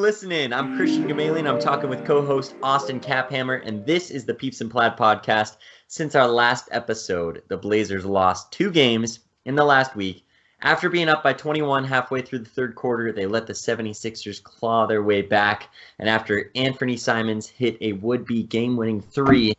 listening. I'm Christian Gamalian. I'm talking with co-host Austin Caphammer, and this is the Peeps and Plaid Podcast. Since our last episode, the Blazers lost 2 games in the last week. After being up by 21 halfway through the third quarter, they let the 76ers claw their way back, and after Anthony Simons hit a would-be game-winning 3,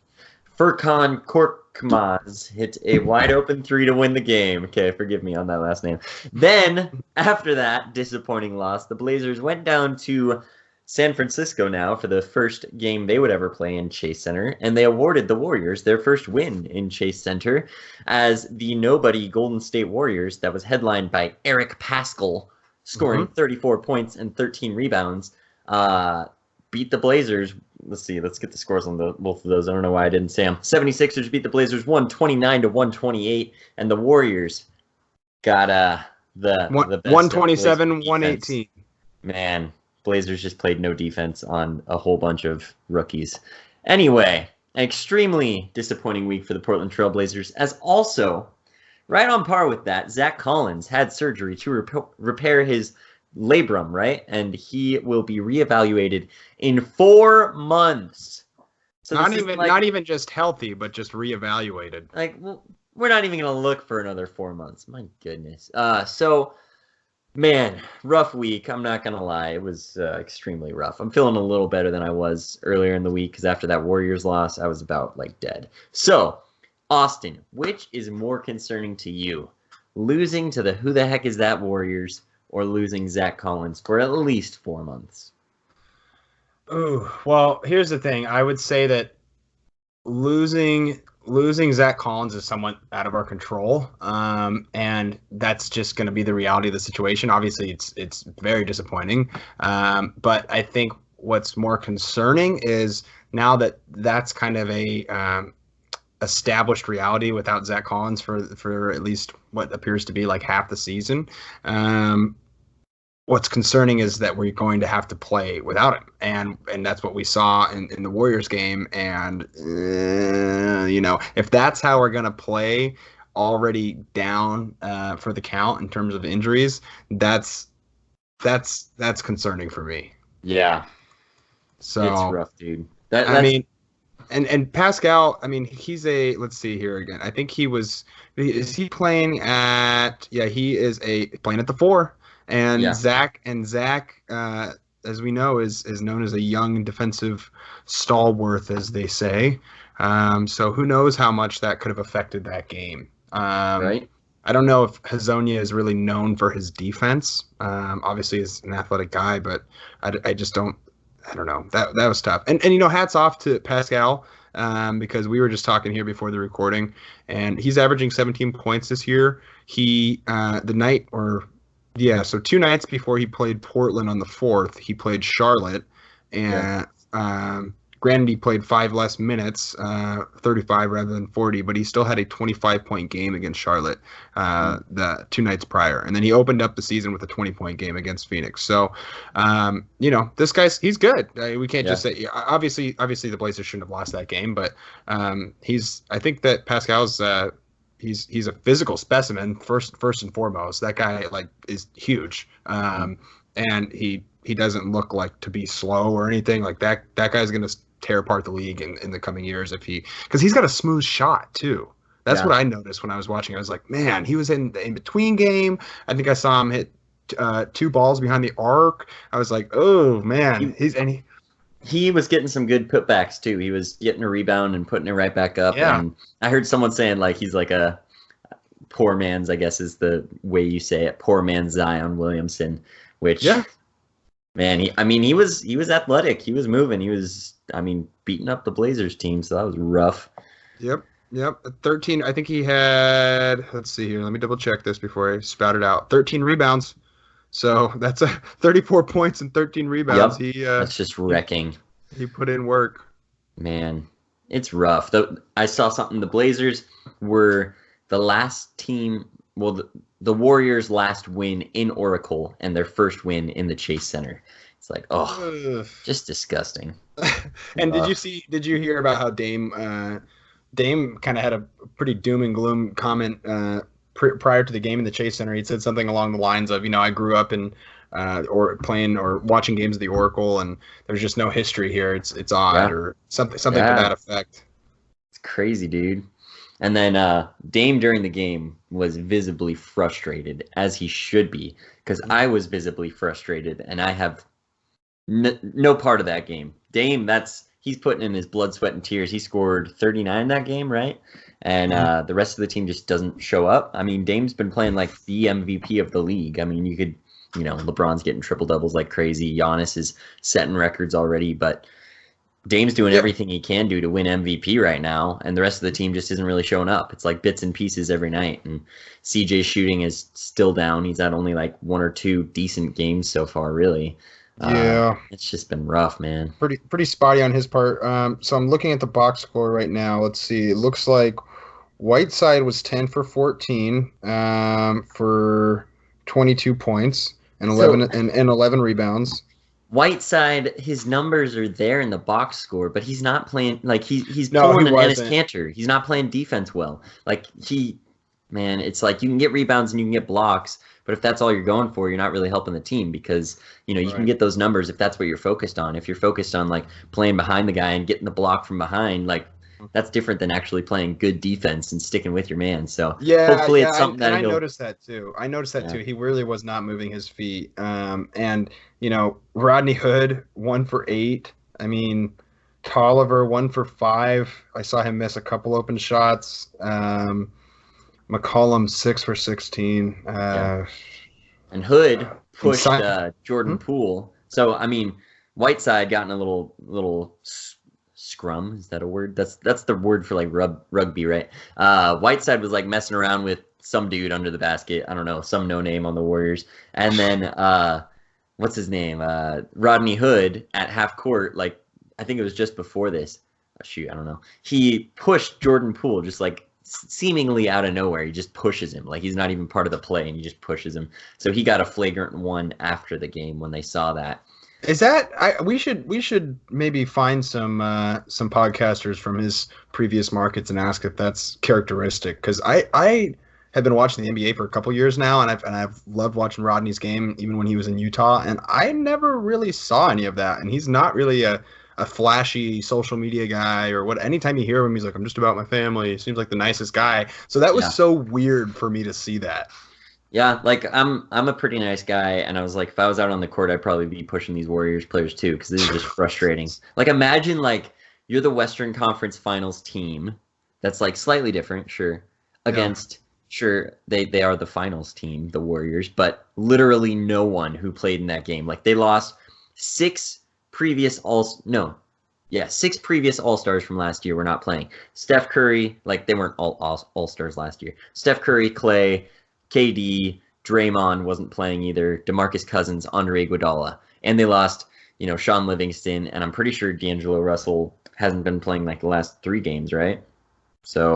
Furkan Korkmaz hit a wide-open 3 to win the game. Okay, forgive me on that last name. Then, after that disappointing loss, the Blazers went down to San Francisco now for the first game they would ever play in Chase Center, and they awarded the Warriors their first win in Chase Center as the nobody Golden State Warriors that was headlined by Eric Paschall scoring 34 points and 13 rebounds, beat the Blazers. Let's see. Let's get the scores on both of those. I don't know why I didn't say them. 76ers beat the Blazers 129 to 128, and the Warriors got the best 127, 118. Man, Blazers just played no defense on a whole bunch of rookies. Anyway, an extremely disappointing week for the Portland Trail Blazers, as also, right on par with that, Zach Collins had surgery to repair his labrum, right? And he will be reevaluated in 4 months. So not even just healthy, but just reevaluated. Like, well, we're not even going to look for another 4 months. My goodness. So, man, rough week. I'm not going to lie. It was extremely rough. I'm feeling a little better than I was earlier in the week because after that Warriors loss, I was about, dead. So, Austin, which is more concerning to you? Losing to the who the heck is that Warriors or losing Zach Collins for at least 4 months? Ooh, well, here's the thing. I would say that losing Zach Collins is somewhat out of our control, and that's just going to be the reality of the situation. Obviously, it's very disappointing, but I think what's more concerning is now that that's kind of a established reality without Zach Collins for at least what appears to be like half the season. What's concerning is that we're going to have to play without him, and that's what we saw in the Warriors game. And if that's how we're going to play, already down for the count in terms of injuries, that's concerning for me. Yeah, so it's rough, dude. And Pascal, he's let's see here again. I think is he playing at, he is playing at the 4. And yeah. Zach, as we know, is known as a young defensive stalwart, as they say. So who knows how much that could have affected that game. Right. I don't know if Hazonia is really known for his defense. Obviously, he's an athletic guy, but I just don't. I don't know. That was tough. And hats off to Pascal, because we were just talking here before the recording, and he's averaging 17 points this year. He so 2 nights before he played Portland on the 4th, he played Charlotte, and granted he played 5 less minutes, 35 rather than 40, but he still had a 25-point game against Charlotte the 2 nights prior, and then he opened up the season with a 20-point game against Phoenix. So, this he's good. We can't just say obviously the Blazers shouldn't have lost that game, but I think that Pascal's. He's a physical specimen first and foremost. That guy is huge, and he doesn't look like to be slow or anything like that. That guy's gonna tear apart the league in the coming years because he's got a smooth shot too. That's what I noticed when I was watching. I was like, man, he was in the in-between game. I think I saw him hit 2 balls behind the arc. I was like, oh man, he was getting some good putbacks too. He was getting a rebound and putting it right back up. Yeah. And I heard someone saying he's like a poor man's, I guess is the way you say it, poor man's Zion Williamson, which man, he was athletic. He was moving. He was, beating up the Blazers team. So that was rough. Yep. 13. I think he had, let's see here. Let me double check this before I spout it out. 13 rebounds. So that's 34 points and 13 rebounds. Yep. That's just wrecking. He put in work. Man, it's rough. I saw something. The Blazers were the last team. Well, the Warriors' last win in Oracle and their first win in the Chase Center. It's like, just disgusting. And did you hear about how Dame kind of had a pretty doom and gloom comment prior to the game in the Chase Center? He said something along the lines of, I grew up in or playing or watching games of the Oracle, and there's just no history here. It's odd or something to that effect. It's crazy, dude. And then Dame during the game was visibly frustrated, as he should be, because I was visibly frustrated, and I have no part of that game. Dame, he's putting in his blood, sweat, and tears. He scored 39 that game, right? And the rest of the team just doesn't show up. I mean, Dame's been playing like the MVP of the league. I mean, LeBron's getting triple doubles like crazy. Giannis is setting records already, but Dame's doing everything he can do to win MVP right now, and the rest of the team just isn't really showing up. It's like bits and pieces every night, and CJ's shooting is still down. He's had only like 1 or 2 decent games so far, really. It's just been rough, man. Pretty spotty on his part. So I'm looking at the box score right now. Let's see. It looks like Whiteside was 10 for 14 for 22 points and 11 rebounds. Whiteside, his numbers are there in the box score, but he's not playing like he's pulling an Ennis Cantor. He's not playing defense well. Like it's like you can get rebounds and you can get blocks, but if that's all you're going for, you're not really helping the team because you can get those numbers if that's what you're focused on. If you're focused on like playing behind the guy and getting the block from behind, like that's different than actually playing good defense and sticking with your man. So hopefully it's something that I noticed that too. Too. He really was not moving his feet. And Rodney Hood 1 for 8. I mean, Tolliver 1 for 5. I saw him miss a couple open shots. McCollum 6 for 16. And Hood pushed Jordan Poole. So I mean, Whiteside got in a little scrum, is that a word? That's the word for like rugby, right? Whiteside was like messing around with some dude under the basket. I don't know, some no name on the Warriors. And then what's his name? Rodney Hood at half court, like I think it was just before this. I don't know. He pushed Jordan Poole just like seemingly out of nowhere. He just pushes him. Like he's not even part of the play and he just pushes him. So he got a flagrant 1 after the game when they saw that. Is that we should maybe find some podcasters from his previous markets and ask if that's characteristic, because I have been watching the NBA for a couple years now, and I've loved watching Rodney's game even when he was in Utah, and I never really saw any of that. And he's not really a flashy social media guy or what. Anytime you hear him, he's like, I'm just about my family. He seems like the nicest guy. So that was so weird for me to see that. Yeah, like I'm a pretty nice guy, and I was like, if I was out on the court, I'd probably be pushing these Warriors players too, because this is just frustrating. Like imagine like you're the Western Conference Finals team, that's like slightly different, against they are the Finals team, the Warriors, but literally no one who played in that game. Like they lost 6 previous All-Stars from last year were not playing. Steph Curry, like they weren't all-Stars last year. Steph Curry, Clay, KD, Draymond wasn't playing either, DeMarcus Cousins, Andre Iguodala, and they lost, Sean Livingston, and I'm pretty sure D'Angelo Russell hasn't been playing like the last 3 games, right? So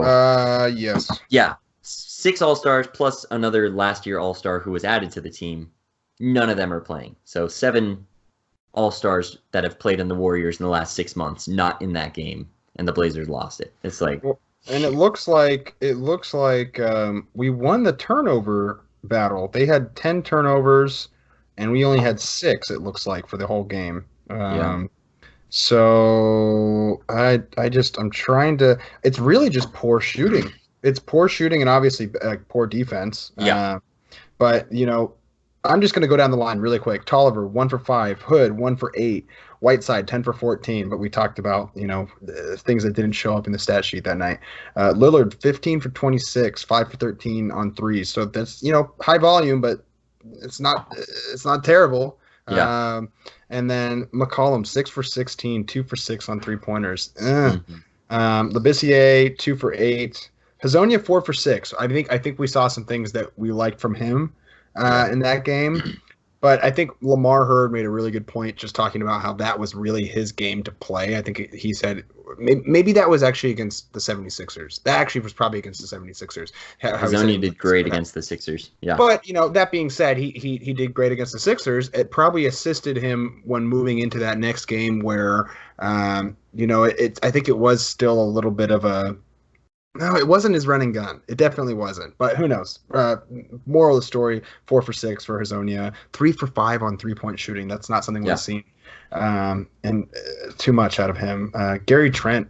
yes. Yeah. 6 All-Stars plus another last year All-Star who was added to the team. None of them are playing. So 7 All-Stars that have played in the Warriors in the last 6 months, not in that game, and the Blazers lost it. It's like and it looks like we won the turnover battle. They had 10 turnovers, and we only had 6. It looks like for the whole game. So I'm trying to. It's really just poor shooting. It's poor shooting and obviously poor defense. Yeah. But I'm just going to go down the line really quick. Tolliver 1 for 5, Hood 1 for 8. Whiteside 10 for 14, but we talked about things that didn't show up in the stat sheet that night. Lillard 15 for 26, 5 for 13 on threes. So that's high volume, but it's not terrible. Yeah. And then McCollum 6 for 16, 2 for 6 on 3-pointers. Labissiere 2 for 8. Hazonia 4 for 6. I think we saw some things that we liked from him in that game. But I think Lamar Hurd made a really good point just talking about how that was really his game to play. I think he said maybe that was actually against the 76ers. That actually was probably against the 76ers. Hazonia did great against the Sixers. Yeah. But, that being said, he did great against the Sixers. It probably assisted him when moving into that next game where, I think it was still a little bit of a No, it wasn't his running gun. It definitely wasn't. But who knows? Moral of the story: 4 for 6 for Hazonia, 3 for 5 on 3-point shooting. That's not something we've seen, and too much out of him. Gary Trent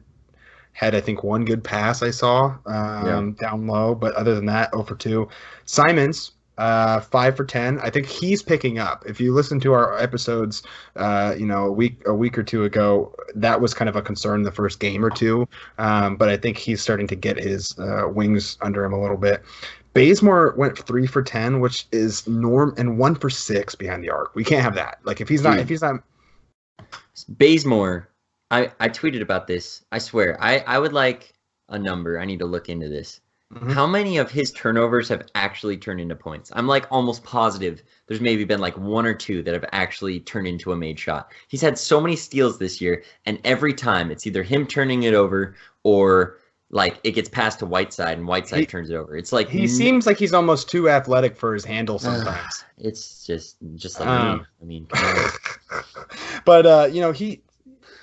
had, I think, one good pass I saw down low, but other than that, 0 for 2. Simons, 5 for 10. I think he's picking up. If you listen to our episodes, a week or two ago, that was kind of a concern the first game or two. But I think he's starting to get his wings under him a little bit. Bazemore went 3 for 10, which is norm, and 1 for 6 behind the arc. We can't have that. Like if he's not Bazemore. I tweeted about this. I swear. I would like a number. I need to look into this. Mm-hmm. How many of his turnovers have actually turned into points? I'm like almost positive there's maybe been like 1 or 2 that have actually turned into a made shot. He's had so many steals this year, and every time it's either him turning it over or like it gets passed to Whiteside and Whiteside turns it over. It's like he seems like he's almost too athletic for his handle sometimes. It's just like me. I mean, but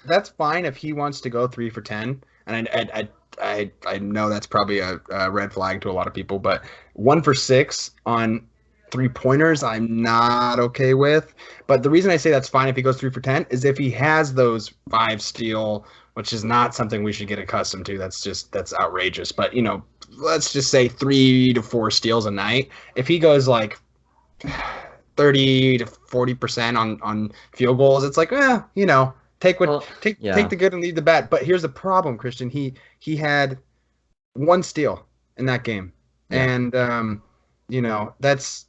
that's fine if he wants to go 3 for 10, and I know that's probably a red flag to a lot of people, but 1 for 6 on 3-pointers, I'm not okay with. But the reason I say that's fine if he goes 3 for 10 is if he has those 5 steal, which is not something we should get accustomed to. That's outrageous. But let's just say 3 to 4 steals a night. If he goes like 30 to 40% on field goals, it's like, take the good and leave the bad. But here's the problem, Christian. He had 1 steal in that game, and that's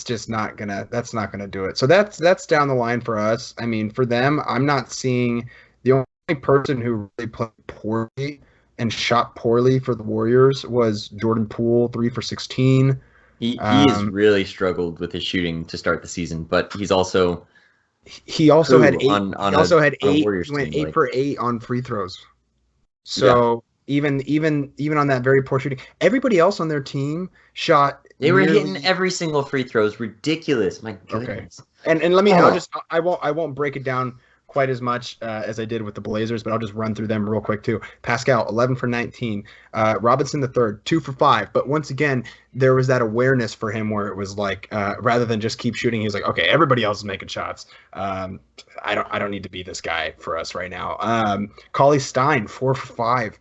just not gonna do it. So that's down the line for us. I mean, for them, I'm not seeing the only person who really played poorly and shot poorly for the Warriors was Jordan Poole, 3 for 16. He has really struggled with his shooting to start the season, but he also had 8. He went 8 for 8 on free throws. So even on that very poor shooting, everybody else on their team shot. They were hitting every single free throw. It's ridiculous. My goodness. Okay. And let me. I won't break it down quite as much as I did with the Blazers, but I'll just run through them real quick too. Pascal, 11 for 19. Robinson III, 2 for 5. But once again, there was that awareness for him where it was like, rather than just keep shooting, he was like, okay, everybody else is making shots. I don't need to be this guy for us right now. Cauley Stein, 4 for 5.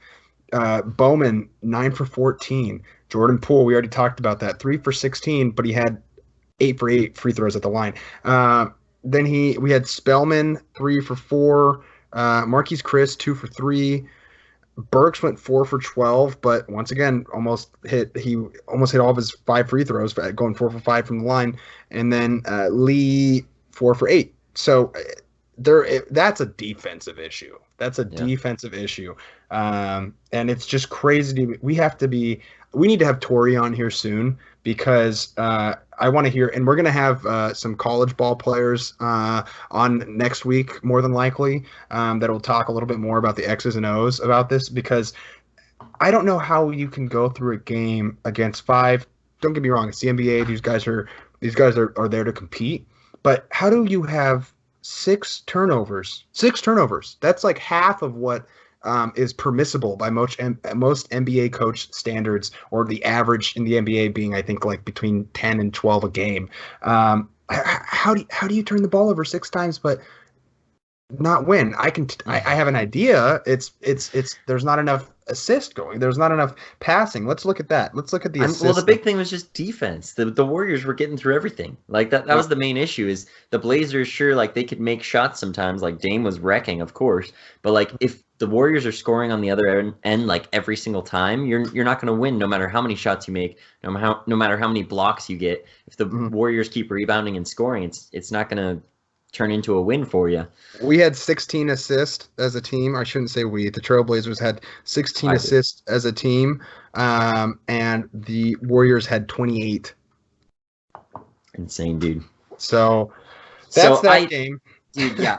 Bowman, 9 for 14. Jordan Poole, we already talked about that, 3 for 16, but he had 8 for 8 free throws at the line. Then we had Spellman, 3 for 4. Marquise Chris, 2 for 3. Burks went 4 for 12, but once again, he almost hit all of his 5 free throws, going 4 for 5 from the line. And then Lee, 4 for 8. So that's a defensive issue. Defensive issue. And it's just crazy. We need to have Tori on here soon because I want to hear, and we're going to have some college ball players on next week, more than likely, that will talk a little bit more about the X's and O's about this, because I don't know how you can go through a game against 5. Don't get me wrong, it's the NBA. These guys are there to compete. But how do you have 6 turnovers? 6 turnovers. That's like half of what is permissible by most NBA coach standards, or the average in the NBA being, I think, like between 10 and 12 a game. How do you turn the ball over 6 times but not win? I have an idea. It's there's not enough assist going. There's not enough passing. Let's look at that. Let's look at the assist. Well, the big thing was just defense. The Warriors were getting through everything. Like that was the main issue. Is the Blazers, sure, like they could make shots sometimes. Like Dame was wrecking, of course, but like if the Warriors are scoring on the other end like every single time, you're not going to win no matter how many shots you make, no matter how many blocks you get. If the Warriors keep rebounding and scoring, it's not going to turn into a win for you. We had 16 assists as a team. I shouldn't say we. The Trailblazers had 16 assists as a team, and the Warriors had 28. Insane, dude. So that's that game. Dude, yeah,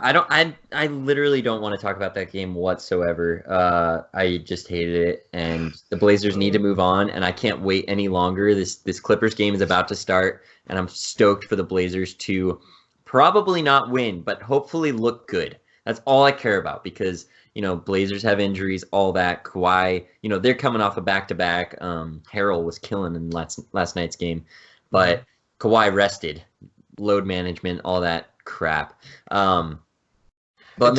I literally don't want to talk about that game whatsoever. I just hated it, and the Blazers need to move on, and I can't wait any longer. This Clippers game is about to start, and I'm stoked for the Blazers to probably not win, but hopefully look good. That's all I care about, because Blazers have injuries, all that. Kawhi, they're coming off a back-to-back. Harrell was killing in last night's game, but Kawhi rested, load management, all that crap. But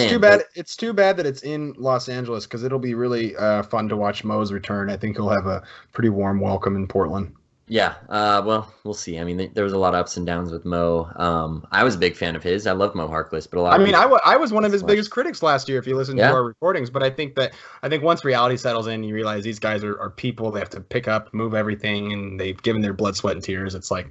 it's too bad that it's in Los Angeles, because it'll be really fun to watch Mo's return. I think he'll have a pretty warm welcome in Portland. Yeah, well, we'll see. I mean, there was a lot of ups and downs with Mo. I was a big fan of his. I love Mo Harkless, but I was one of his biggest critics last year, if you listen to our recordings. But I think once reality settles in, you realize these guys are people. They have to pick up, move everything, and they've given their blood, sweat, and tears. It's like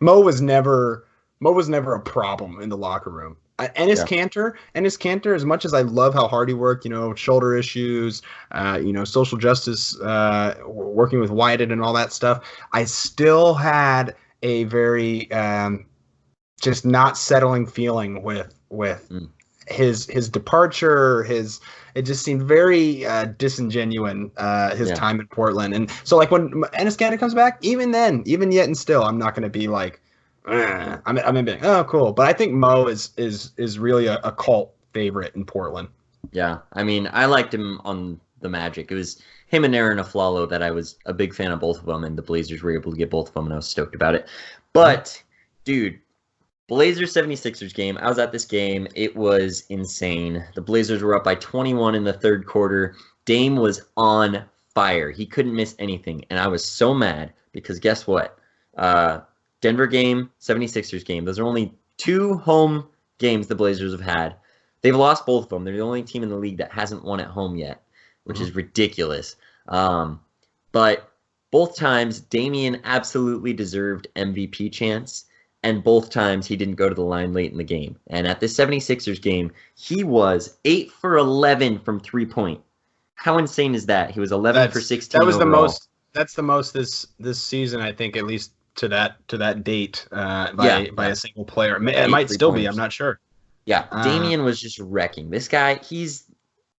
Mo was never a problem in the locker room. Enes Kanter, as much as I love how hard he worked, shoulder issues, social justice, working with Whited and all that stuff, I still had a very just not settling feeling with his departure. It just seemed very disingenuous, his time in Portland. And so, like, when Enes Kanter comes back, even yet and still, I'm not going to be like, I'm gonna be like, oh, cool. But I think Mo is really a cult favorite in Portland. Yeah, I mean, I liked him on the Magic. It was him and Aaron Aflalo that I was a big fan of, both of them, and the Blazers were able to get both of them, and I was stoked about it. But, dude, Blazers 76ers game, I was at this game. It was insane. The Blazers were up by 21 in the third quarter. Dame was on fire. He couldn't miss anything, and I was so mad because guess what? Denver game, 76ers game. Those are only 2 home games the Blazers have had. They've lost both of them. They're the only team in the league that hasn't won at home yet, which is ridiculous. But both times, Damian absolutely deserved MVP chance, and both times he didn't go to the line late in the game. And at the 76ers game, he was 8 for 11 from 3-point. How insane is that? He was 11 for 16 That was overall. the most. That's the most this season, I think, at least to that date by a single player. It might still be. I'm not sure. Yeah, Damian was just wrecking. This guy, he's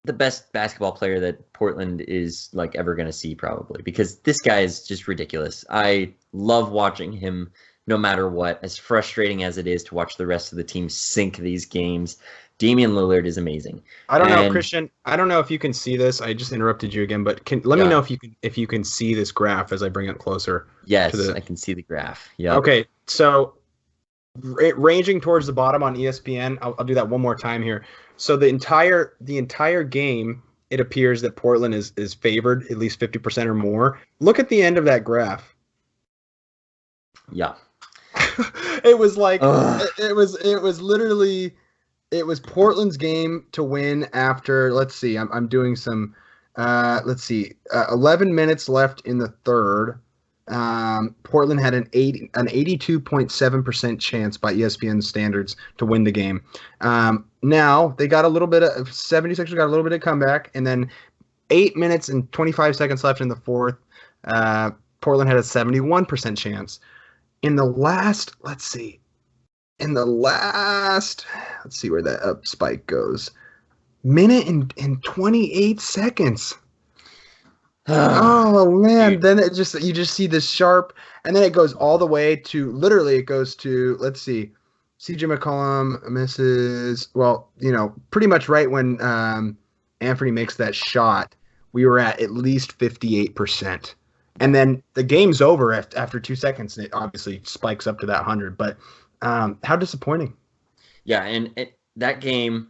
the best basketball player that Portland is like ever going to see, probably, because this guy is just ridiculous. I love watching him no matter what, as frustrating as it is to watch the rest of the team sink these games. Damian Lillard is amazing. I don't know, Christian. I don't know if you can see this. I just interrupted you again, but let me know if you can see this graph as I bring it closer. Yes, I can see the graph. Yeah. Okay, so ranging towards the bottom on ESPN. I'll do that one more time here. So the entire game, it appears that Portland is favored at least 50% or more. Look at the end of that graph. Yeah. It was like it was literally. It was Portland's game to win after, let's see, I'm doing some, 11 minutes left in the third. Portland had an 82.7% chance by ESPN standards to win the game. Now, they got 76ers got a little bit of comeback, and then 8 minutes and 25 seconds left in the fourth. Portland had a 71% chance. Let's see where that up spike goes. Minute and 28 seconds. Oh man! Dude. Then you just see this sharp, and then it goes all the way to let's see, CJ McCollum misses. Well, pretty much right when Anthony makes that shot, we were at least 58%, and then the game's over after 2 seconds. And it obviously spikes up to that 100, but. How disappointing. Yeah, and that game,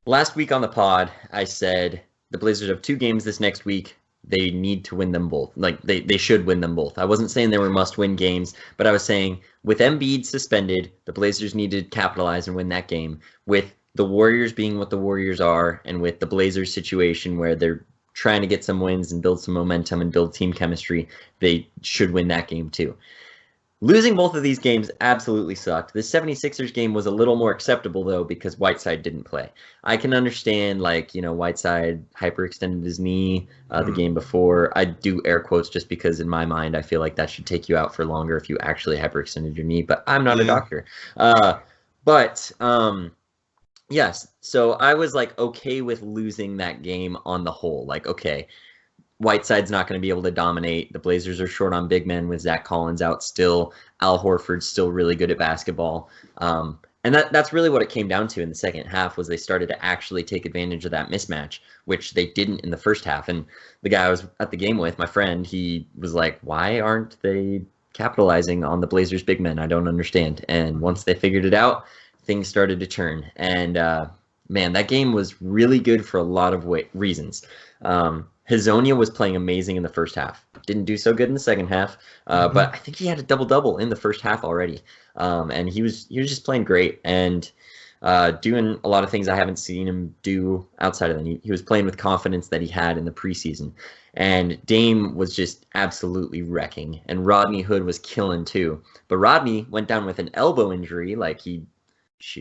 last week on the pod, I said the Blazers have 2 games this next week. They need to win them both. Like, they should win them both. I wasn't saying they were must-win games, but I was saying with Embiid suspended, the Blazers need to capitalize and win that game. With the Warriors being what the Warriors are, and with the Blazers situation where they're trying to get some wins and build some momentum and build team chemistry, they should win that game too. Losing both of these games absolutely sucked. The 76ers game was a little more acceptable, though, because Whiteside didn't play. I can understand, Whiteside hyperextended his knee the game before. I do air quotes just because, in my mind, I feel like that should take you out for longer if you actually hyperextended your knee, but I'm not a doctor. Yes, so I was, okay with losing that game on the whole. Okay, Whiteside's not going to be able to dominate. The Blazers are short on big men with Zach Collins out still. Al Horford's still really good at basketball. And that's really what it came down to in the second half was they started to actually take advantage of that mismatch, which they didn't in the first half. And the guy I was at the game with, my friend, he was like, why aren't they capitalizing on the Blazers' big men? I don't understand. And once they figured it out, things started to turn. And man, that game was really good for a lot of reasons. Hazonia was playing amazing in the first half. Didn't do so good in the second half, but I think he had a double-double in the first half already. And he was just playing great and doing a lot of things I haven't seen him do outside of that. He was playing with confidence that he had in the preseason. And Dame was just absolutely wrecking. And Rodney Hood was killing too. But Rodney went down with an elbow injury. Like I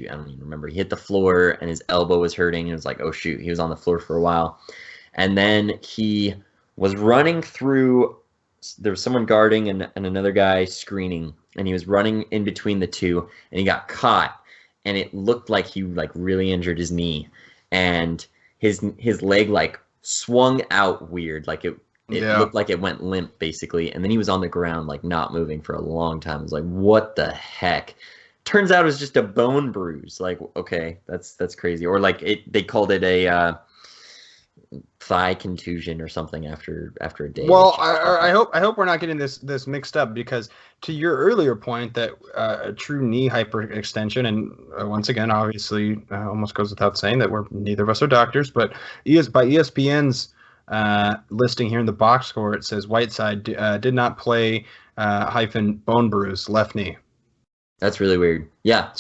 don't even remember. He hit the floor and his elbow was hurting. And it was like, oh shoot, he was on the floor for a while. And then he was running through, there was someone guarding and another guy screening. And he was running in between the two and he got caught. And it looked like he really injured his knee. And his leg swung out weird. It looked like it went limp basically. And then he was on the ground not moving for a long time. It was like, what the heck? Turns out it was just a bone bruise. Okay, that's crazy. Or they called it a thigh contusion or something after a day. Well, I hope we're not getting this mixed up, because to your earlier point that a true knee hyperextension, and once again, obviously, almost goes without saying that neither of us are doctors, but by ESPN's listing here in the box score, it says Whiteside did not play -bone bruise, left knee. That's really weird. Yeah,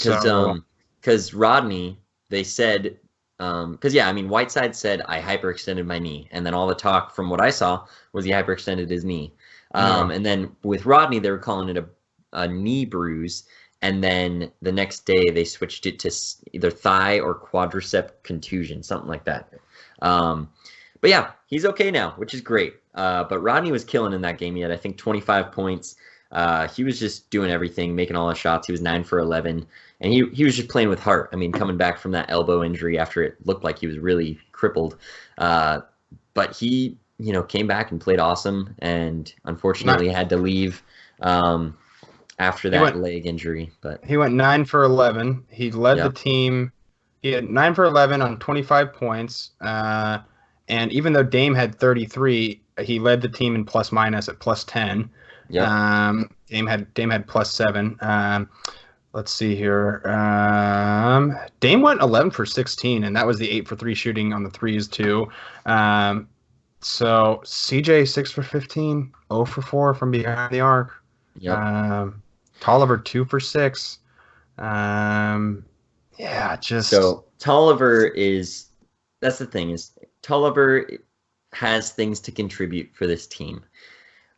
because Rodney, they said. Whiteside said, I hyperextended my knee. And then all the talk from what I saw was he hyperextended his knee. And then with Rodney, they were calling it a knee bruise. And then the next day, they switched it to either thigh or quadricep contusion, something like that. But yeah, he's okay now, which is great. But Rodney was killing in that game. He had, I think, 25 points. He was just doing everything, making all his shots. He was 9 for 11. And he was just playing with heart. I mean, coming back from that elbow injury after it looked like he was really crippled. But he, came back and played awesome, and unfortunately had to leave after that leg injury. But he went 9 for 11. He led the team. He had 9 for 11 on 25 points. And even though Dame had 33, he led the team in plus minus at plus 10. Yeah. Dame had +7. Let's see here. Dame went 11 for 16, and that was the 8 for 3 shooting on the threes too. So CJ 6 for 15, 0 for 4 from behind the arc. Yep. Tolliver 2 for 6. So Tolliver that's the thing is Tolliver has things to contribute for this team.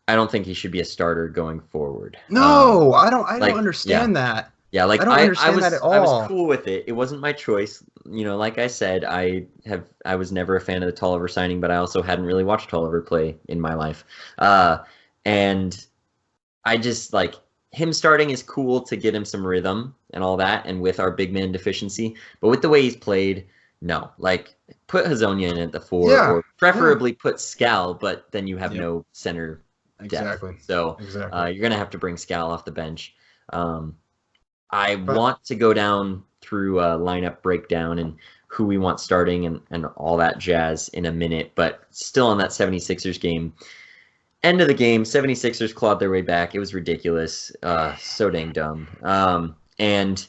I don't think he should be a starter going forward. No, I don't understand that. Yeah, I don't understand that at all. I was cool with it. It wasn't my choice. Like I said, I was never a fan of the Tolliver signing, but I also hadn't really watched Tolliver play in my life. And I just him starting is cool to get him some rhythm and all that, and with our big man deficiency. But with the way he's played, no. Put Hazonia in at the 4, or preferably put Scal, but then you have no center depth. Exactly. So you're going to have to bring Scal off the bench. I want to go down through a lineup breakdown and who we want starting and all that jazz in a minute, but still on that 76ers game. End of the game, 76ers clawed their way back. It was ridiculous. So dang dumb. And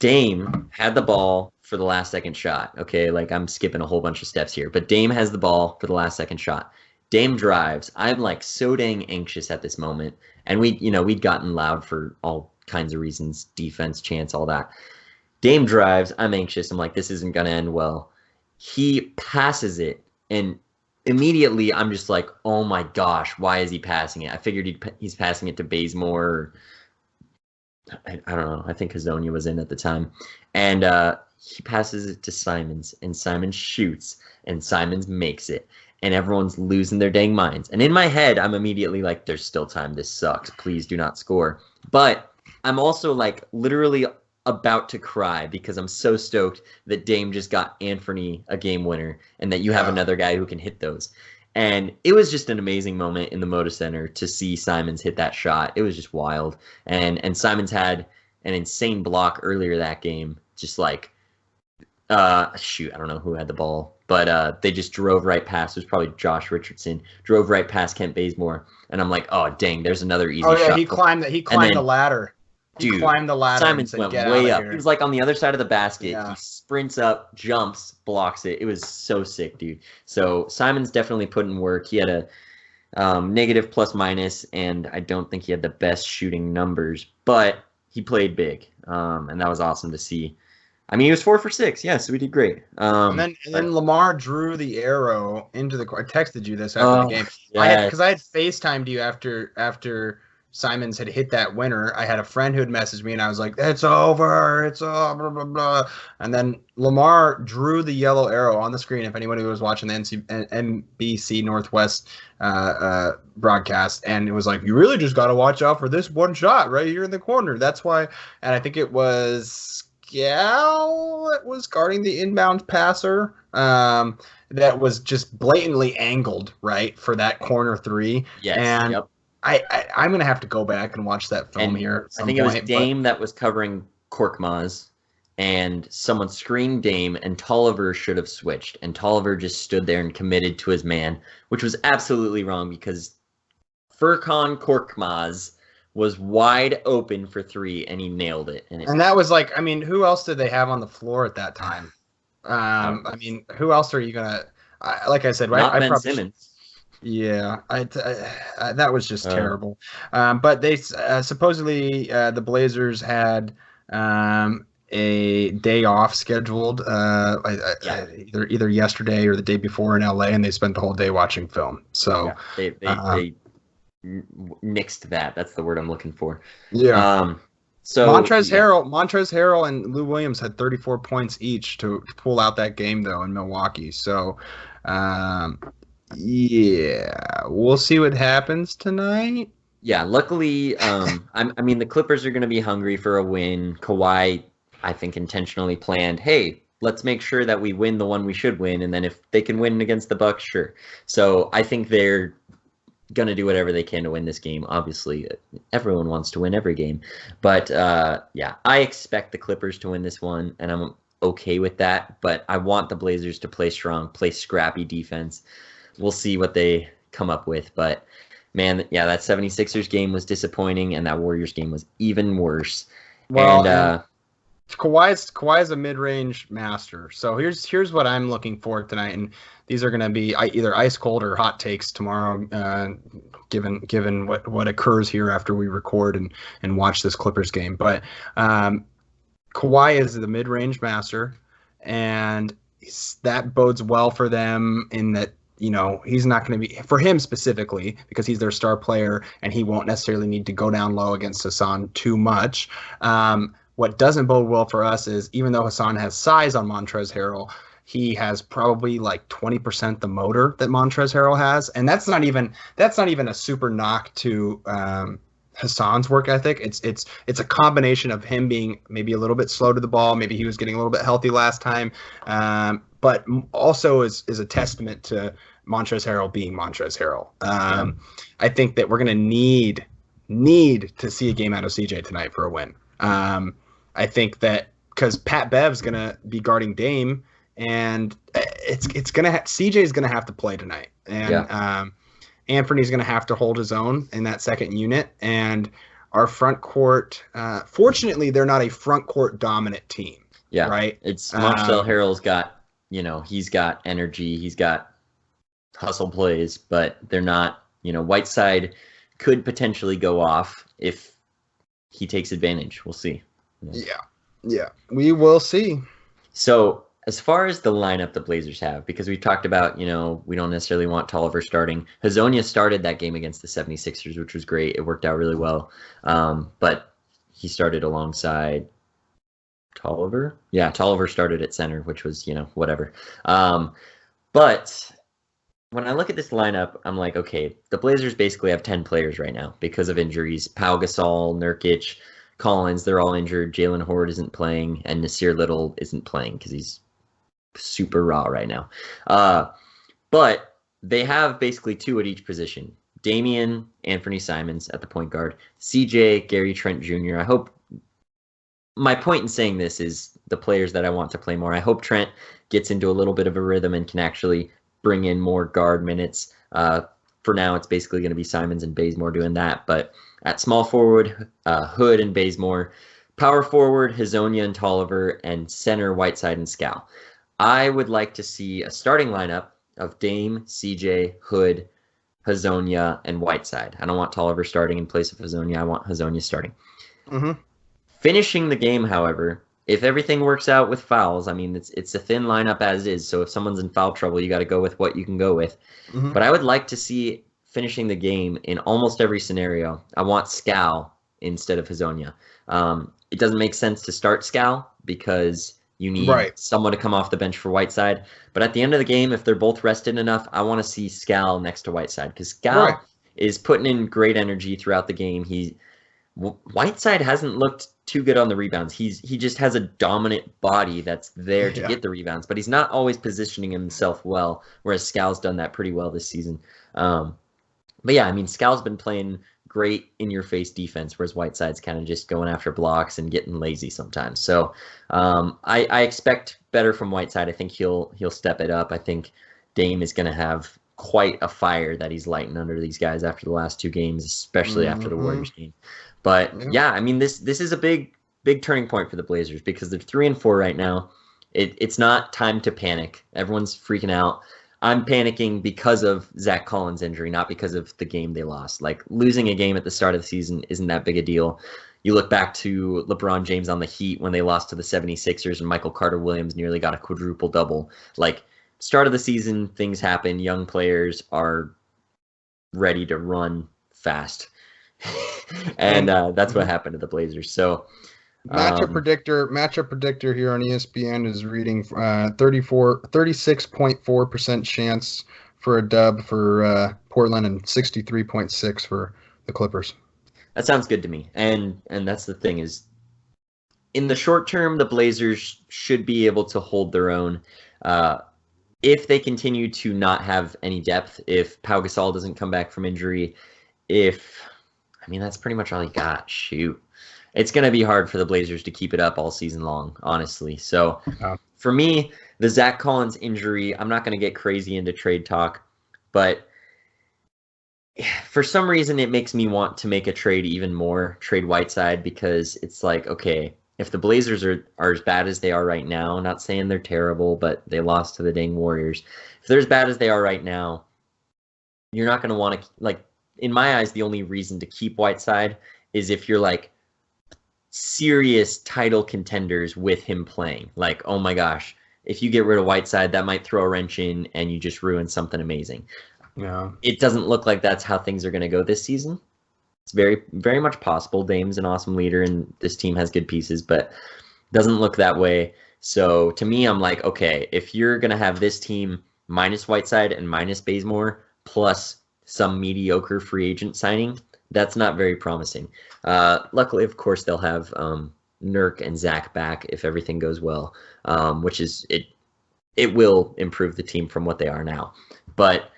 Dame had the ball for the last second shot. Okay, I'm skipping a whole bunch of steps here, but Dame has the ball for the last second shot. Dame drives. I'm so dang anxious at this moment. And we'd gotten loud for all kinds of reasons, defense, chance, all that. Dame drives. I'm anxious. I'm like, this isn't going to end well. He passes it. And immediately I'm just like, oh my gosh, why is he passing it? I figured he's passing it to Bazemore. I don't know. I think Hazonia was in at the time. And he passes it to Simons. And Simons shoots. And Simons makes it. And everyone's losing their dang minds. And in my head, I'm immediately like, there's still time. This sucks. Please do not score. But I'm also literally about to cry because I'm so stoked that Dame just got Anthony a game winner and that you have another guy who can hit those. And it was just an amazing moment in the Moda Center to see Simons hit that shot. It was just wild. And Simons had an insane block earlier that game. Just like, shoot, I don't know who had the ball, but they just drove right past. It was probably Josh Richardson. Drove right past Kent Bazemore, and I'm like, oh dang, there's another easy shot. Oh yeah, he climbed the ladder. Dude, climbed the ladder. Simons and said, went "Get way out up. of here." He was like on the other side of the basket. Yeah. He sprints up, jumps, blocks it. It was so sick, dude. So Simons definitely put in work. He had a negative plus minus, and I don't think he had the best shooting numbers, but he played big, and that was awesome to see. I mean, he was 4 for 6. Yeah, so we did great. And then Lamar drew the arrow into the court. I texted you this after the game. Yeah. Because I had FaceTimed you after Simons had hit that winner. I had a friend who had messaged me, and I was like, "It's over. It's blah, blah, blah." And then Lamar drew the yellow arrow on the screen. If anybody was watching the NBC Northwest broadcast, and it was like, "You really just got to watch out for this one shot right here in the corner." That's why. And I think it was Gal that was guarding the inbound passer. That was just blatantly angled right for that corner three. Yes. And yep. I'm gonna have to go back and watch that film here. I think it was Dame that was covering Korkmaz, and someone screened Dame, and Tolliver should have switched, and Tolliver just stood there and committed to his man, which was absolutely wrong because Furkan Korkmaz was wide open for 3, and he nailed it. And that was like, I mean, who else did they have on the floor at that time? I mean, who else are you gonna? Like I said, not I Ben probably Simmons. Yeah, that was just terrible. But they supposedly the Blazers had a day off scheduled either yesterday or the day before in LA, and they spent the whole day watching film. So yeah, they nixed that. That's the word I'm looking for. Yeah. So Montrezl Harrell and Lou Williams had 34 points each to pull out that game though in Milwaukee. So. Yeah, we'll see what happens tonight. Yeah, luckily, I mean, the Clippers are going to be hungry for a win. Kawhi, I think, intentionally planned, hey, let's make sure that we win the one we should win, and then if they can win against the Bucks, sure. So I think they're going to do whatever they can to win this game. Obviously, everyone wants to win every game. But, yeah, I expect the Clippers to win this one, and I'm okay with that. But I want the Blazers to play strong, play scrappy defense. We'll see what they come up with. But, man, yeah, that 76ers game was disappointing, and that Warriors game was even worse. Well, and Kawhi's a mid-range master. So here's what I'm looking for tonight, and these are going to be either ice cold or hot takes tomorrow, given what occurs here after we record and watch this Clippers game. But Kawhi is the mid-range master, and that bodes well for them in that. You know, he's not going to be, for him specifically, because he's their star player and he won't necessarily need to go down low against Hassan too much. What doesn't bode well for us is, even though Hassan has size on Montrezl Harrell, he has probably like 20% the motor that Montrezl Harrell has. And that's not even a super knock to Hassan's work ethic. It's a combination of him being maybe a little bit slow to the ball. Maybe he was getting a little bit healthy last time. But also is a testament to Montrezl Harrell being Montrezl Harrell. I think that we're going to need to see a game out of CJ tonight for a win. I think that because Pat Bev's going to be guarding Dame, and it's going to CJ's going to have to play tonight, and Anthony's going to have to hold his own in that second unit, and our front court. Fortunately, they're not a front court dominant team. Yeah, right. It's Montrezl Harrell's got. He's got energy, he's got hustle plays, but they're not, Whiteside could potentially go off if he takes advantage. We'll see. Yeah, we will see. So as far as the lineup the Blazers have, because we talked about, we don't necessarily want Tolliver starting. Hazonia started that game against the 76ers, which was great. It worked out really well. But he started alongside Tolliver? Yeah, Tolliver started at center, which was, whatever. But when I look at this lineup, I'm like, okay, the Blazers basically have 10 players right now because of injuries. Pau Gasol, Nurkic, Collins, they're all injured. Jalen Horde isn't playing, and Nasir Little isn't playing because he's super raw right now. But they have basically 2 at each position. Damian, Anthony Simons at the point guard. CJ, Gary Trent Jr. I hope my point in saying this is the players that I want to play more. I hope Trent gets into a little bit of a rhythm and can actually bring in more guard minutes. For now, it's basically going to be Simons and Bazemore doing that. But at small forward, Hood and Bazemore. Power forward, Hazonia and Tolliver. And center, Whiteside and Scal. I would like to see a starting lineup of Dame, CJ, Hood, Hazonia, and Whiteside. I don't want Tolliver starting in place of Hazonia. I want Hazonia starting. Mm-hmm. Finishing the game, however, if everything works out with fouls, I mean, it's a thin lineup as is, so if someone's in foul trouble, you got to go with what you can go with. Mm-hmm. But I would like to see finishing the game in almost every scenario. I want Scal instead of Hazonia. It doesn't make sense to start Scal because you need someone to come off the bench for Whiteside. But at the end of the game, if they're both rested enough, I want to see Scal next to Whiteside because Scal is putting in great energy throughout the game. Whiteside hasn't looked too good on the rebounds. He just has a dominant body that's there to get the rebounds, but he's not always positioning himself well, whereas Scal's done that pretty well this season. But yeah, I mean, Scal's been playing great in-your-face defense, whereas Whiteside's kind of just going after blocks and getting lazy sometimes. So I expect better from Whiteside. I think he'll step it up. I think Dame is going to have quite a fire that he's lighting under these guys after the last two games, especially after the Warriors game. But yeah, I mean, this is a big turning point for the Blazers because they're 3-4 right now. It's not time to panic. Everyone's freaking out. I'm panicking because of Zach Collins' injury, not because of the game they lost. Like, losing a game at the start of the season isn't that big a deal. You look back to LeBron James on the Heat when they lost to the 76ers and Michael Carter-Williams nearly got a quadruple-double. Like, start of the season, things happen. Young players are ready to run fast. And that's what happened to the Blazers. So matchup predictor here on ESPN is reading 36.4% chance for a dub for Portland and 63.6 for the Clippers. That sounds good to me. And that's the thing is, in the short term, the Blazers should be able to hold their own. If they continue to not have any depth, if Pau Gasol doesn't come back from injury, that's pretty much all he got. Shoot. It's going to be hard for the Blazers to keep it up all season long, honestly. So for me, the Zach Collins injury, I'm not going to get crazy into trade talk, but for some reason it makes me want to make a trade even more, trade Whiteside, because it's like, okay, if the Blazers are as bad as they are right now, not saying they're terrible, but they lost to the dang Warriors. If they're as bad as they are right now, you're not going to want to, like, in my eyes, the only reason to keep Whiteside is if you're like serious title contenders with him playing. Like, oh my gosh, if you get rid of Whiteside, that might throw a wrench in and you just ruin something amazing. Yeah. It doesn't look like that's how things are going to go this season. It's very, very much possible. Dame's an awesome leader and this team has good pieces, but doesn't look that way. So to me, I'm like, okay, if you're going to have this team minus Whiteside and minus Bazemore plus some mediocre free agent signing, that's not very promising. Luckily, of course, they'll have Nurk and Zach back if everything goes well, which is it will improve the team from what they are now. But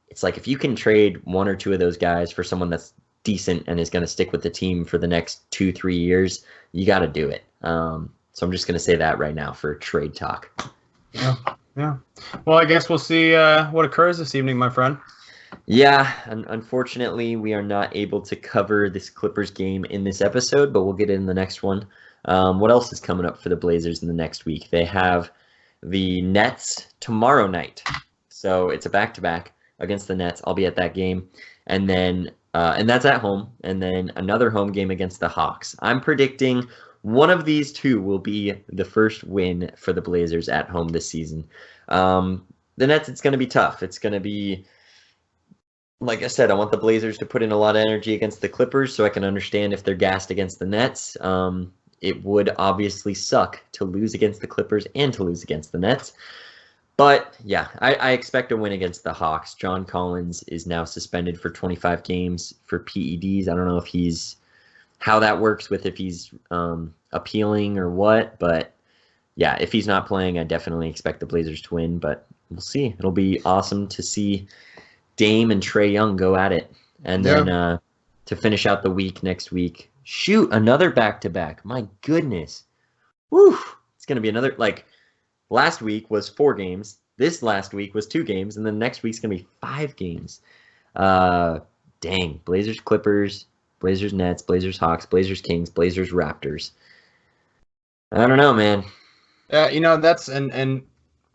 it's like if you can trade one or two of those guys for someone that's decent and is going to stick with the team for the next 2-3 years, you got to do it. So I'm just going to say that right now for trade talk. Yeah. Well, I guess we'll see what occurs this evening, my friend. Yeah, unfortunately, we are not able to cover this Clippers game in this episode, but we'll get it in the next one. What else is coming up for the Blazers in the next week? They have the Nets tomorrow night. So it's a back-to-back against the Nets. I'll be at that game. And then, and that's at home. And then another home game against the Hawks. I'm predicting one of these two will be the first win for the Blazers at home this season. The Nets, it's going to be tough. It's going to be... Like I said, I want the Blazers to put in a lot of energy against the Clippers so I can understand if they're gassed against the Nets. It would obviously suck to lose against the Clippers and to lose against the Nets. But, yeah, I expect a win against the Hawks. John Collins is now suspended for 25 games for PEDs. I don't know if how that works with if he's appealing or what. But, yeah, if he's not playing, I definitely expect the Blazers to win. But we'll see. It'll be awesome to see Dame and Trae Young go at it. And then to finish out the week next week, Shoot, another back-to-back. My goodness. Woo! It's going to be another, like, last week was 4 games. This last week was 2 games, and then next week's going to be 5 games. Dang. Blazers, Clippers, Blazers, Nets, Blazers, Hawks, Blazers, Kings, Blazers, Raptors. I don't know, man. That's and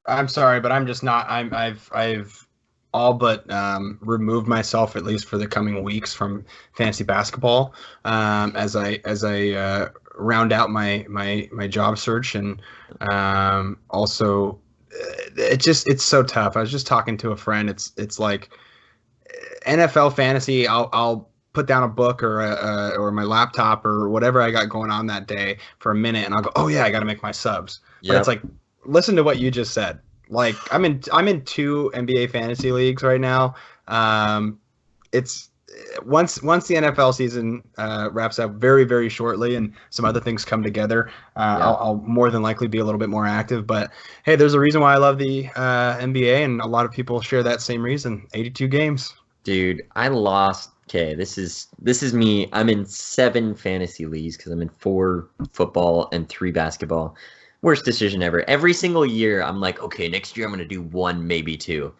I'm sorry, but I'm just not. I've all but removed myself, at least for the coming weeks, from fantasy basketball as I round out my job search, and also it's so tough. I was just talking to a friend. It's like NFL fantasy. I'll put down a book or my laptop or whatever I got going on that day for a minute, and I'll go, oh yeah, I got to make my subs. But it's like, listen to what you just said. Like I'm in 2 NBA fantasy leagues right now. It's once the NFL season wraps up very, very shortly and some other things come together, I'll more than likely be a little bit more active. But hey, there's a reason why I love the NBA, and a lot of people share that same reason. 82 games. Dude, I lost. Okay, this is me. I'm in 7 fantasy leagues because I'm in 4 football and 3 basketball. Worst decision ever. Every single year, I'm like, okay, next year I'm going to do 1, maybe 2.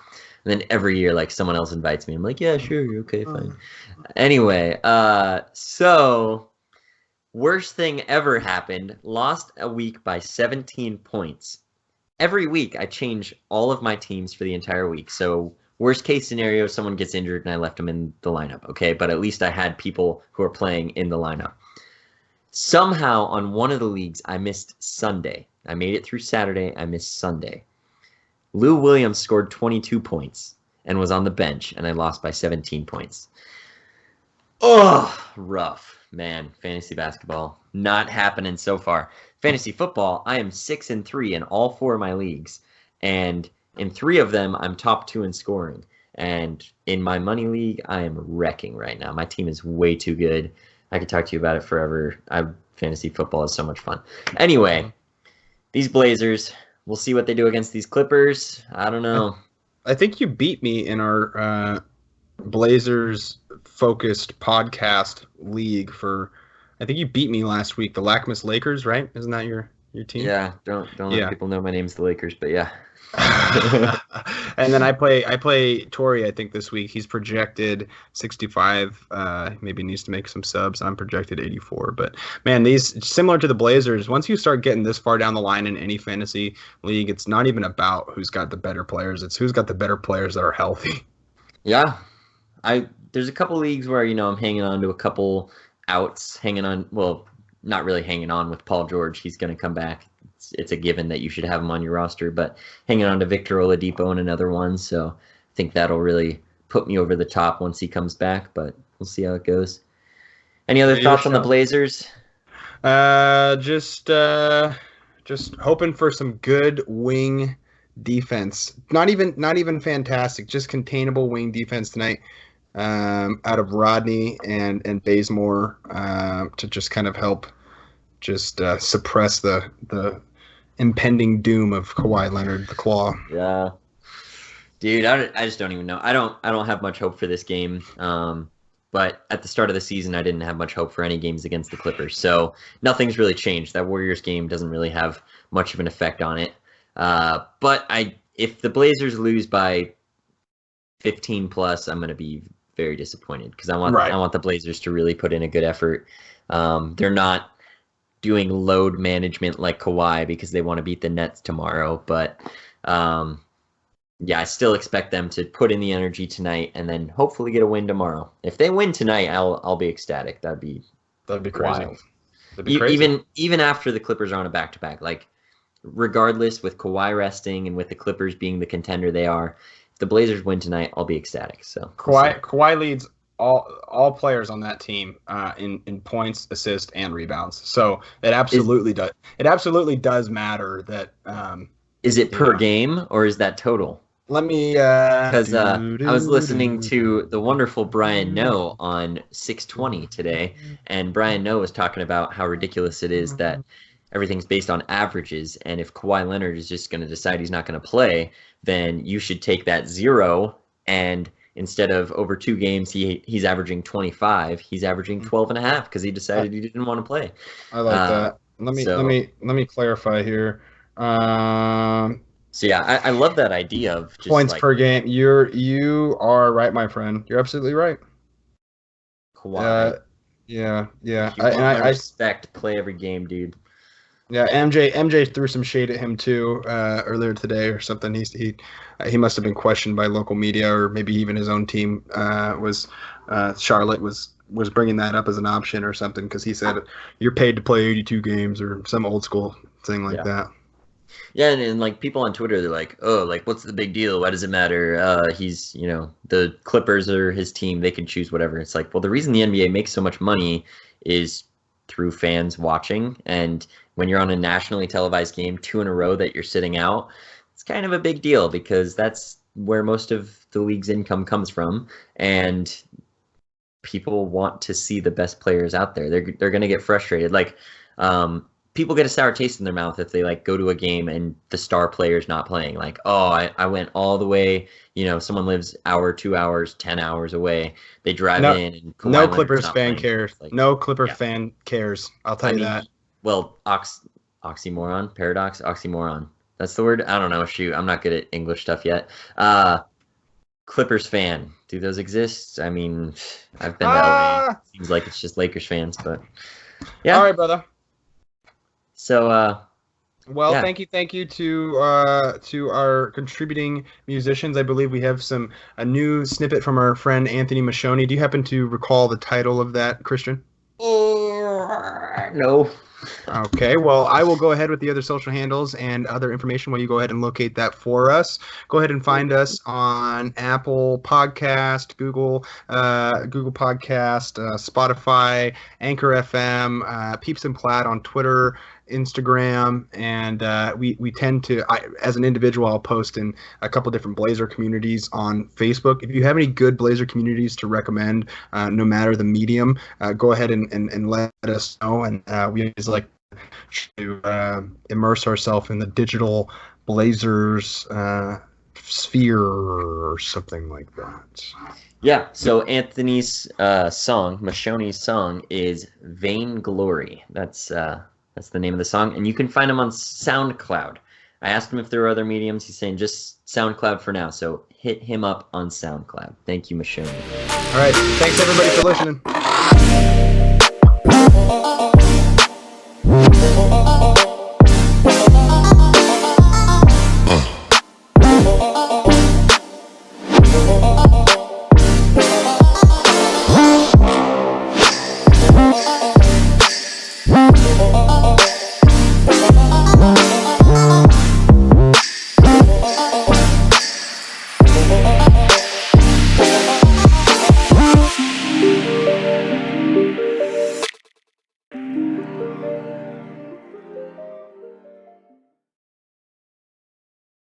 And then every year, like, someone else invites me. I'm like, yeah, sure, okay, fine. Anyway, so worst thing ever happened. Lost a week by 17 points. Every week, I change all of my teams for the entire week. So worst case scenario, someone gets injured and I left them in the lineup, okay? But at least I had people who are playing in the lineup. Somehow, on one of the leagues, I missed Sunday. I made it through Saturday. I missed Sunday. Lou Williams scored 22 points and was on the bench, and I lost by 17 points. Oh, rough. Man, fantasy basketball, not happening so far. Fantasy football, I am 6-3 in all 4 of my leagues, and in 3 of them, I'm top 2 in scoring. And in my money league, I am wrecking right now. My team is way too good. I could talk to you about it forever. Fantasy football is so much fun. Anyway, these Blazers, we'll see what they do against these Clippers. I don't know. I think you beat me in our Blazers-focused podcast league I think you beat me last week. The Lackmas Lakers, right? Isn't that your team? Yeah, don't let people know my name's the Lakers, but yeah. And then I play Tori, I think, this week. He's projected 65. Maybe needs to make some subs. I'm projected 84. But man, these, similar to the Blazers, once you start getting this far down the line in any fantasy league, it's not even about who's got the better players. It's who's got the better players that are healthy. Yeah. There's a couple leagues where, I'm hanging on to a couple outs, not really hanging on with Paul George. He's going to come back. It's a given that you should have him on your roster, but hanging on to Victor Oladipo and another one. So I think that'll really put me over the top once he comes back, but we'll see how it goes. Any other thoughts on the Blazers? Just hoping for some good wing defense. Not even fantastic, just containable wing defense tonight. Out of Rodney and Bazemore to just kind of help just suppress the impending doom of Kawhi Leonard, the Claw. Yeah, dude, I just don't even know. I don't have much hope for this game. But at the start of the season, I didn't have much hope for any games against the Clippers. So nothing's really changed. That Warriors game doesn't really have much of an effect on it. But if the Blazers lose by 15 plus, I'm going to be very disappointed because I want the Blazers to really put in a good effort. They're not doing load management like Kawhi because they want to beat the Nets tomorrow. But I still expect them to put in the energy tonight and then hopefully get a win tomorrow. If they win tonight, I'll be ecstatic. That'd be crazy. Wild. That'd be crazy. Even after the Clippers are on a back-to-back, like regardless, with Kawhi resting and with the Clippers being the contender they are, if the Blazers win tonight, I'll be ecstatic. So Kawhi leads all players on that team in points, assists, and rebounds. So it absolutely does. It absolutely does matter that. Is it per game or is that total? Let me. Because I was listening to the wonderful Brian Noe on 620 today, and Brian Noe was talking about how ridiculous it is that everything's based on averages, and if Kawhi Leonard is just going to decide he's not going to play, then you should take that 0 and instead of over 2 games, he's averaging 25. He's averaging 12.5 because he decided he didn't want to play. I like that. Let me clarify here. So yeah, I love that idea of just points per game. You are right, my friend. You're absolutely right. Kawhi. Yeah. I respect. Play every game, dude. Yeah, MJ threw some shade at him too earlier today or something. He must have been questioned by local media or maybe even his own team. Charlotte was bringing that up as an option or something because he said you're paid to play 82 games or some old school thing like that. Yeah, and like people on Twitter, they're like, "Oh, like what's the big deal? Why does it matter? He's the Clippers are his team. They can choose whatever." It's like, well, the reason the NBA makes so much money is through fans watching, and when you're on a nationally televised game 2 in a row that you're sitting out, it's kind of a big deal because that's where most of the league's income comes from, and people want to see the best players out there. They're going to get frustrated. Like, people get a sour taste in their mouth if they like go to a game and the star player's not playing. Like, oh, I went all the way. Someone lives hour, 2 hours, 10 hours away. They drive in. And no Clippers fan cares. Like, no Clipper fan cares. I'll tell you that. Well, oxymoron, paradox, oxymoron. That's the word. I don't know. Shoot, I'm not good at English stuff yet. Clippers fan. Do those exist? I mean, I've been that way. Seems like it's just Lakers fans, but yeah. All right, brother. So, thank you to our contributing musicians. I believe we have a new snippet from our friend Anthony Mashoni. Do you happen to recall the title of that, Christian? No. Okay, well, I will go ahead with the other social handles and other information while you go ahead and locate that for us. Go ahead and find us on Apple Podcast, Google Podcast, Spotify, Anchor FM, Peeps and Plaid on Twitter, Instagram, and we tend to, as an individual, I'll post in a couple different Blazer communities on Facebook. If you have any good Blazer communities to recommend, no matter the medium, go ahead and let us know. And we always like to immerse ourselves in the digital Blazers sphere or something like that. Yeah, so Anthony's song, Mashoni's song, is Vainglory. That's the name of the song, and you can find him on SoundCloud. I asked him if there were other mediums. He's saying just SoundCloud for now, so hit him up on SoundCloud. Thank you, Mashoni. All right, thanks everybody for listening.